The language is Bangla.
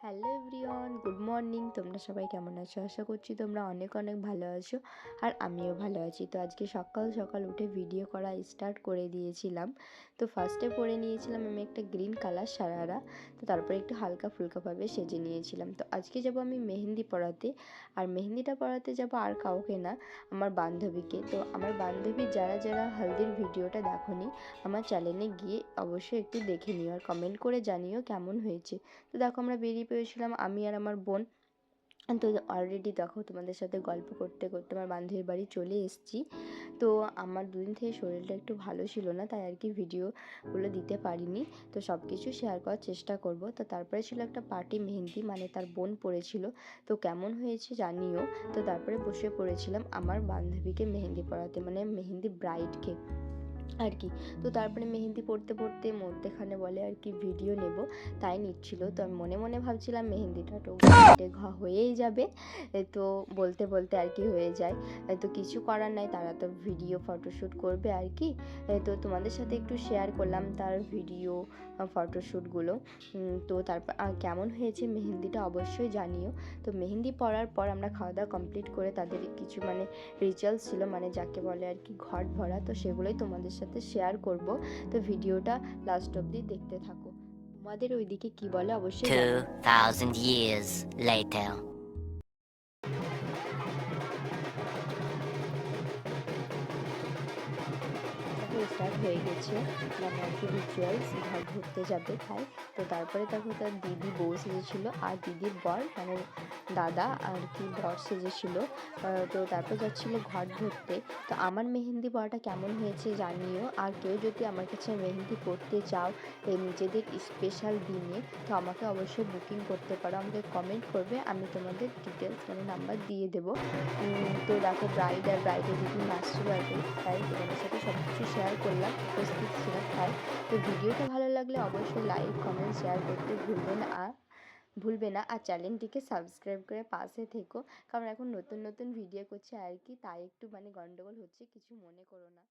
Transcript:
Hello everyone, good morning. তোমরা সবাই কেমন আছো? আশা করছি তোমরা অনেক অনেক ভালো আছো, আর আমিও ভালো আছি। তো আজকে সকাল সকাল উঠে ভিডিও করা স্টার্ট করে দিয়েছিলাম। তো ফার্স্টে পরে নিয়েছিলাম আমি একটা গ্রিন কালার সারারা। তো তারপরে একটু হালকা ফুলকাভাবে সেজে নিয়েছিলাম। তো আজকে যাব আমি মেহেন্দি পরাতে, আর মেহেন্দিটা পরাতে যাব আর কাউকে না, আমার বান্ধবীকে। তো আমার বান্ধবী যারা যারা হলদির ভিডিওটা দেখোনি, আমার চ্যানেলে গিয়ে অবশ্যই একটু দেখে নিও আর কমেন্ট করে জানিও কেমন হয়েছে। তো দেখো আমরা বেরিয়ে পড়েছিলাম, আমি আর আমার বোন। তো অলরেডি দেখো তোমাদের সাথে গল্প করতে করতে আমার বান্ধবীর বাড়ি চলে এসেছি। তো আমার দুদিন থেকে শরীরটা একটু ভালো ছিল না, তাই আর কি ভিডিওগুলো দিতে পারিনি। তো সব কিছু শেয়ার করার চেষ্টা করব। তো তারপরে ছিল একটা পার্টি মেহেন্দি, মানে তার বোন পড়েছিল। তো কেমন হয়েছে জানিও। তো তারপরে বসে পড়েছিলাম আমার বান্ধবীকে মেহেন্দি পরাতে, মানে মেহেন্দি ব্রাইডকে আর কি। তো তারপরে মেহেন্দি পড়তে পড়তে মধ্যেখানে বলে আর কি ভিডিও নেব, তাই নিচ্ছিল। তো আমি মনে মনে ভাবছিলাম মেহেন্দিটা তো হয়েই যাবে। তো বলতে বলতে আর কি হয়ে যায়। তো কিছু করার নাই, তারা তো ভিডিও ফটোশ্যুট করবে আর কি। তো তোমাদের সাথে একটু শেয়ার করলাম তার ভিডিও ফটোশ্যুটগুলো। তো তারপর কেমন হয়েছে মেহেন্দিটা অবশ্যই জানিও। তো মেহেন্দি পরার পর আমরা খাওয়া দাওয়া কমপ্লিট করে তাদের কিছু মানে রিচুয়ালস ছিল, মানে যাকে বলে আর কি ঘট ভরা, তো সেগুলোই তোমাদের সাথে শেয়ার করব। তো ভিডিওটা লাস্ট অবধি দেখতে থাকো। তোমাদের ওইদিকে কি বলে অবশ্যই জানিও। 2000 years later. স্টার্ট হয়ে গেছে, মানে আর কি রিচুয়ালস ঘর ঘুরতে যাবে তাই। তো তারপরে দেখো তার দিদি বউ সেজেছিলো, আর দিদির বর মানে দাদা আর কি বর সেজেছিলো। তো তারপর যাচ্ছিলো ঘট ঘুরতে। তো আমার মেহেন্দি পরাটা কেমন হয়েছে জানিও। আর কেউ যদি আমার কাছে মেহেন্দি পরতে চাও এই নিজেদের স্পেশাল দিনে, তো আমাকে অবশ্যই বুকিং করতে পারো, আমাকে কমেন্ট করবে, আমি তোমাদের ডিটেলস মানে নাম্বার দিয়ে দেবো। তো দেখো ব্রাইড আর ব্রাইডের দিদি নাচছিল আর কি, তাই তোমাদের সাথে সব কিছু শেয়ার করলাম, উপস্থিত ছিলাম তাই। তো ভিডিওটা ভালো লাগলে অবশ্যই লাইক কমেন্ট শেয়ার করতে ভুলবে না। আর চ্যানেলটিকে সাবস্ক্রাইব করে পাশে থেকো, কারণ এখন নতুন নতুন ভিডিও করছে আর কি, তাই একটু মানে গন্ডগোল হচ্ছে, কিছু মনে করো না।